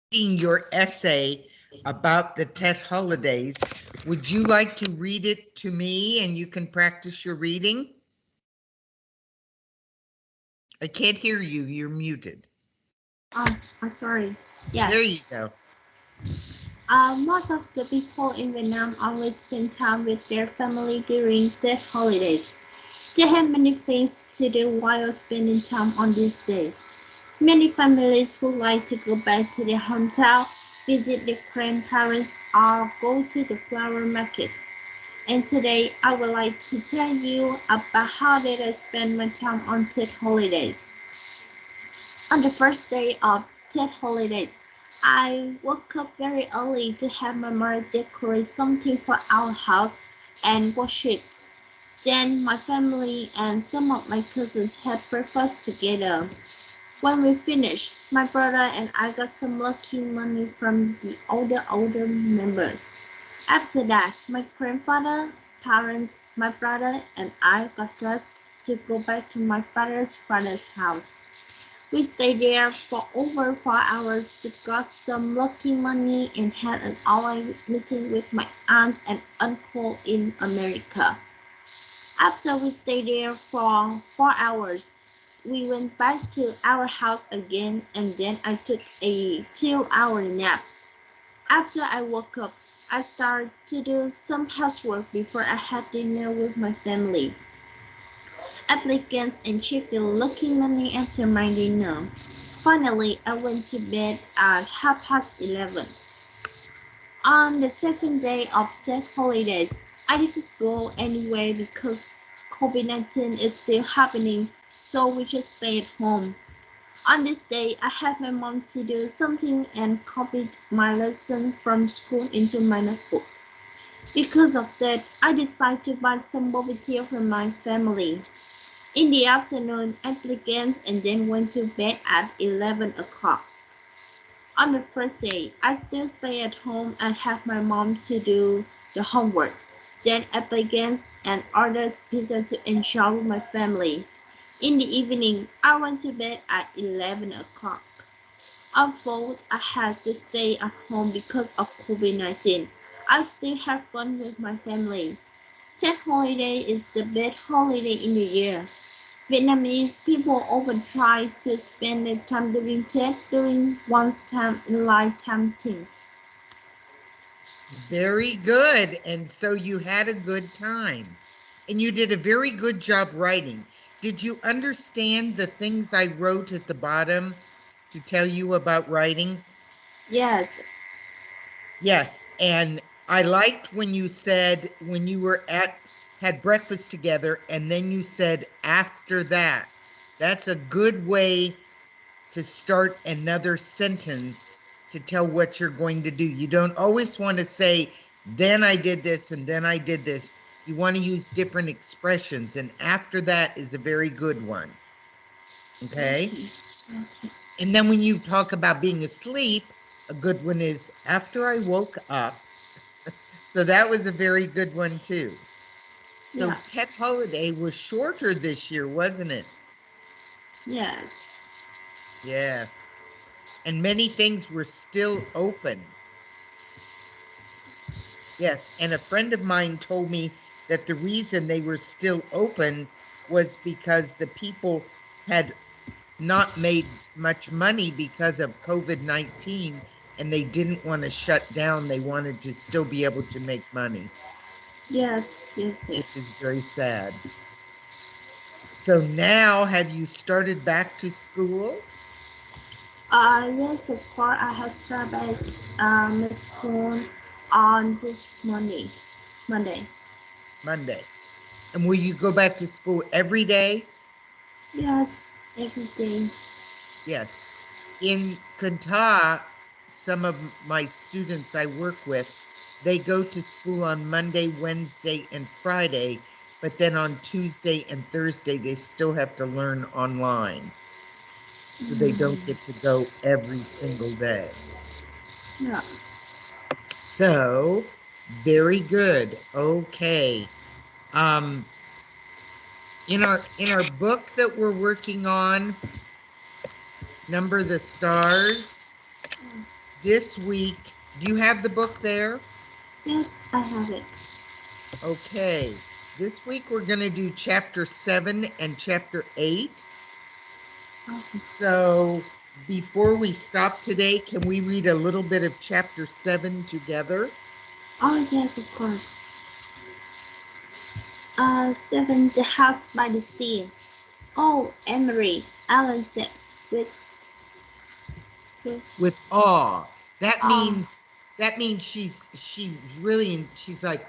reading your essay about the Tet holidays. Would you like to read it to me and you can practice your reading? I can't hear you. You're muted. I'm sorry. There you Yes. go. Most of the people in Vietnam always spend time with their family during the holidays. They have many things to do while spending time on these days. Many families would like to go back to their hometown, visit their grandparents, or go to the flower market. And today I would like to tell you about how did I spend my time on Tet holidays. On the first day of Tet holidays, I woke up very early to have my mother decorate something for our house and worship. Then my family and some of my cousins had breakfast together. When we finished, my brother and I got some lucky money from the older members. After that, my grandfather, parents, my brother, and I got dressed to go back to my father's house. We stayed there for over 4 hours to got some lucky money and had an hour meeting with my aunt and uncle in America. After we stayed there for 4 hours, we went back to our house again and then I took a 2 hour nap. After I woke up, I started to do some housework before I had dinner with my family. I played games and checked the lucky money after my dinner. Finally, I went to bed at 11:30. On the second day of the holidays, I didn't go anywhere because COVID-19 is still happening, so we just stayed at home. On this day, I had my mom to do something and copied my lesson from school into my notebooks. Because of that, I decided to buy some bubble tea for my family. In the afternoon, I played games and then went to bed at 11 o'clock. On the first day, I still stay at home and have my mom to do the homework. Then I play games and ordered pizza to enjoy with my family. In the evening, I went to bed at 11 o'clock. Although I had to stay at home because of COVID-19, I still have fun with my family. Tet holiday is the best holiday in the year. Vietnamese people often try to spend their time during Tet doing once time in lifetime things. Very good. And so you had a good time. And you did a very good job writing. Did you understand the things I wrote at the bottom to tell you about writing? Yes, Yes. And I liked when you said when you were had breakfast together and then you said after that. That's a good way to start another sentence to tell what you're going to do. You don't always want to say, then I did this and then I did this. You want to use different expressions, and after that is a very good one. Okay. okay. And then when you talk about being asleep, a good one is after I woke up. So that was a very good one too. So Tet Yes, holiday was shorter this year, wasn't it? yes, Yes. And many things were still open. Yes, and a friend of mine told me that the reason they were still open was because the people had not made much money because of COVID-19 and they didn't want to shut down. They wanted to still be able to make money, yes, yes, which is yes. very sad. So now have you started back to school? Yes, of course, I have started school on this Monday. Monday. And will you go back to school every day? Yes, every day. Yes. In Kanta, some of my students I work with, they go to school on Monday, Wednesday, and Friday, but then on Tuesday and Thursday, they still have to learn online. So they don't get to go every single day. Yeah. So, very good. Okay. Um, in our book that we're working on, Number the Stars, Yes. This week, do you have the book there? Yes, I have it. Okay. This week we're going to do chapter 7 and chapter 8. Okay. So before we stop today, can we read a little bit of chapter 7 together? Oh, yes, of course. 7. The House by the Sea. Oh, Emery, Alan said, with, with With awe. That awe. means she's really, she's like,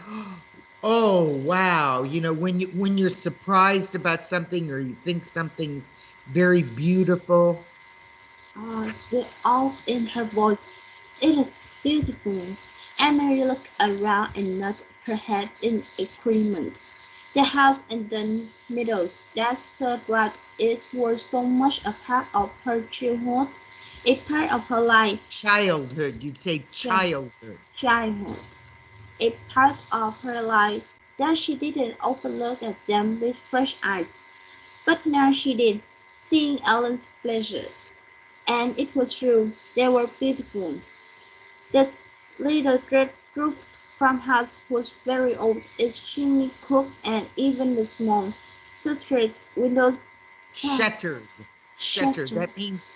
oh wow, when you're surprised about something or you think something's very beautiful. With awe in her voice. It is beautiful. Emery looked around and nodded her head in agreement. The house and the meadows that surrounded it were so much a part of her childhood, a part of her life. Childhood, you'd say Yeah, childhood. childhood, a part of her life that she didn't often look at them with fresh eyes. But now she did, seeing Ellen's pleasures. And it was true, they were beautiful. The little red roofed farmhouse was very old, its chimney crooked, and even the small, straight windows Shuttered. Shuttered. shuttered. That means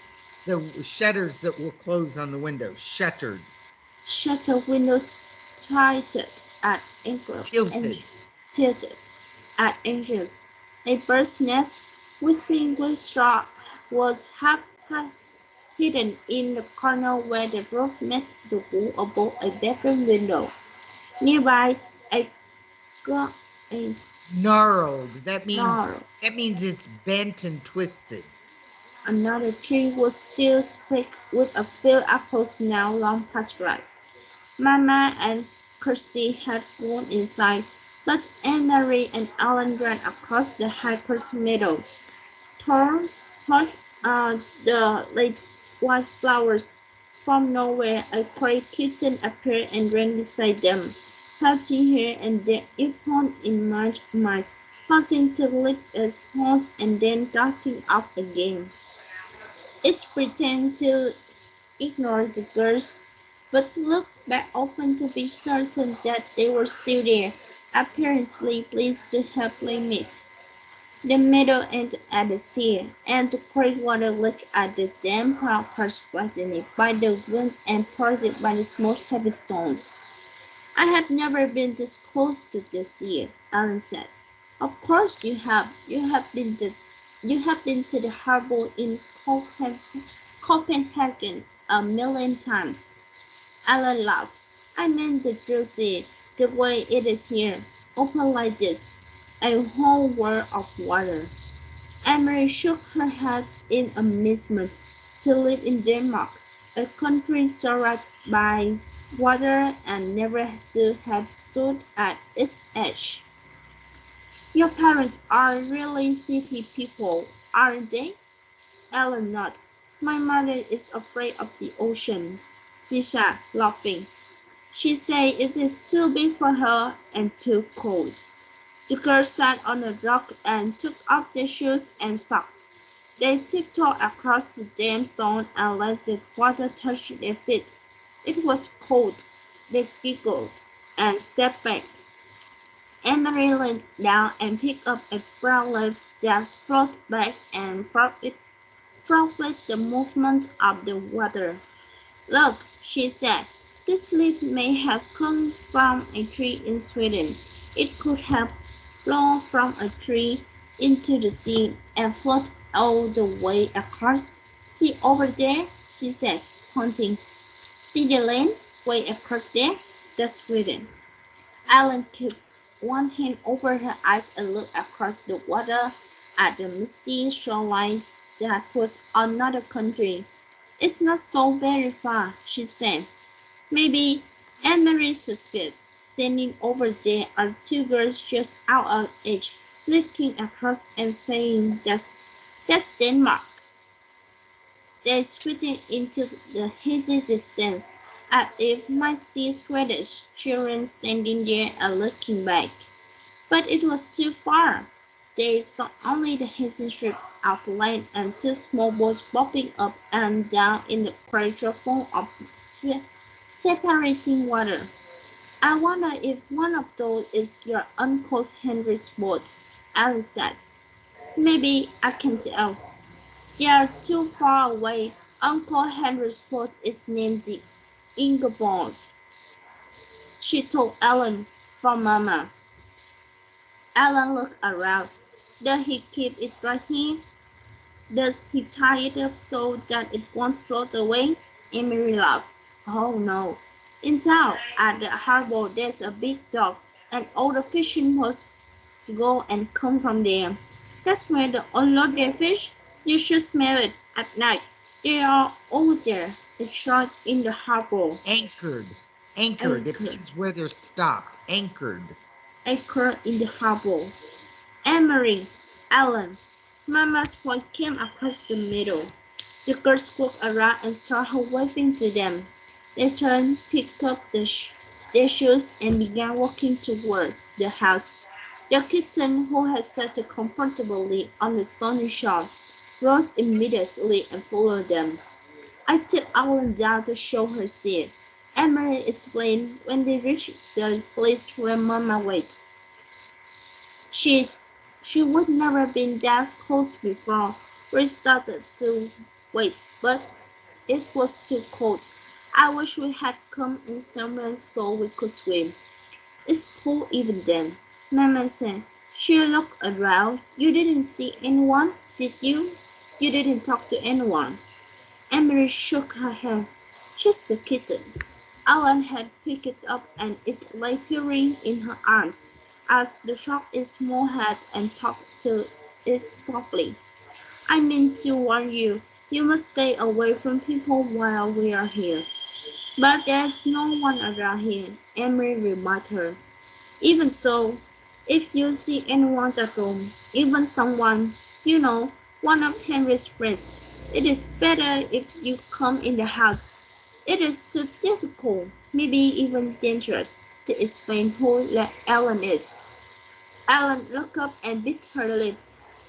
the shutters that will close on the window. Shuttered. Shutter windows tilted at Tilted. tilted at angles. A bird's nest, whispering with straw, was half hidden in the corner where the roof met the wall above a bedroom window. Nearby, a, a Gnarled. That means gnarled. it's bent and twisted. Another tree was still spiked with a few apples now long past ripe. Mamma and Kirsty had gone inside, but Anne-Marie and Ellen ran across the Hyper's meadow. Torn toward the late white flowers. From nowhere, a gray kitten appeared and ran beside them, passing here and there upon in mice, pausing to lick its paws and then darting off again. It pretended to ignore the girls, but looked back often to be certain that they were still there, apparently pleased to have playmates. The meadow ended at the sea, and the great water looked at the damp proud cars flattened by the wind and parted by the smooth heavy stones. I have never been this close to the sea, Alan says. Of course you have. You have been to the harbour in Copenhagen a million times. Alan laughed. I meant the true sea, the way it is here, open like this, a whole world of water. Emery shook her head in amazement. To live in Denmark, a country surrounded by water and never to have stood at its edge. Your parents are really city people, aren't they? Ellen nodded. My mother is afraid of the ocean, she said, laughing. She says it is too big for her and too cold. The girls sat on a rock and took off their shoes and socks. They tiptoed across the damp stone and let the water touch their feet. It was cold. They giggled and stepped back. Emily leaned down and picked up a brown leaf that floated back and forth with the movement of the water. Look, she said, this leaf may have come from a tree in Sweden. It could have flown from a tree into the sea and floated all the way across. See over there, she says, pointing. See the land way across there? That's Sweden. Ellen kept one hand over her eyes and looked across the water at the misty shoreline that was another country. It's not so very far, she said. Maybe Anne-Marie suspects standing over there are two girls just out of age, looking across and saying that's Denmark. They squinted into the hazy distance, as if might see Swedish children standing there and looking back. But it was too far. They saw only the hazy strip of land and two small boats bobbing up and down in the gradual form of separating water. I wonder if one of those is your Uncle Henry's boat, Alice says. Maybe I can tell. They are too far away. Uncle Henry's boat is named the Ingeborg, she told Ellen from Mama. Ellen looked around. Does he keep it right here? Does he tie it up so that it won't float away? Emily laughed. Oh no. In town, at the harbor, there's a big dock, and all the fishing boats go and come from there. That's where they unload their fish. You should smell it at night. They are all there. It's right in the harbor. Anchored. Anchored. It Anchor. means where they're stopped. Anchored. Anchor in the harbor. Emery, Ellen. Mama's voice came across the meadow. The girls walked around and saw her waving to them. They turned, picked up their shoes, and began walking toward the house. The kitten, who had settled comfortably on the stony shore, rose immediately and followed them. I took Ellen down to show her seat. Emery explained when they reached the place where Mama waited. She she would never been that close before. We started to wait, but it was too cold. I wish we had come in summer so we could swim. It's cold even then, Mama said. She looked around. You didn't see anyone, did you? You didn't talk to anyone. Emily shook her head. Just the kitten. Ellen had picked it up and it lay purring in her arms as the stroked its small head and talked to it softly. I mean to warn you, you must stay away from people while we are here. But there's no one around here, Emery reminded her. Even so, if you see anyone at home, even someone, you know, one of Henry's friends, it is better if you come in the house. It is too difficult, maybe even dangerous, to explain who Ellen is. Ellen looked up and bit her lip.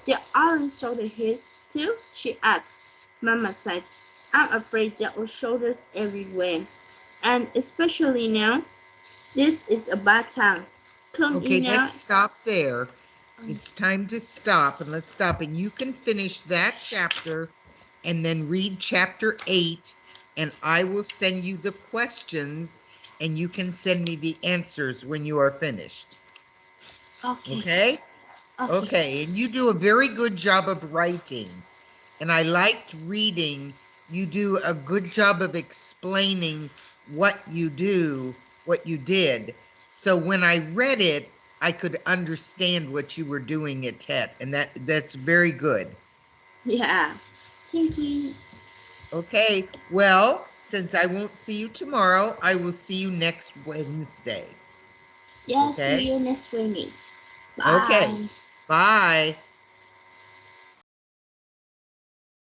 "The iron shoulder his, too?" she asked. Mama says, "I'm afraid there are shoulders everywhere, and especially now. This is a bad time. Come Okay, in now." let's stop there. It's time to stop, and let's stop. And you can finish that chapter and then read chapter 8, and I will send you the questions, and you can send me the answers when you are finished. Okay. Okay? Okay. Okay, and you do a very good job of writing. And I liked reading. You do a good job of explaining what you do, what you did. So when I read it, I could understand what you were doing at TET, and that's very good. Yeah. Thank you. Okay, well, since I won't see you tomorrow, I will see you next Wednesday. Yeah, Okay? see you next week. Okay, Bye. bye.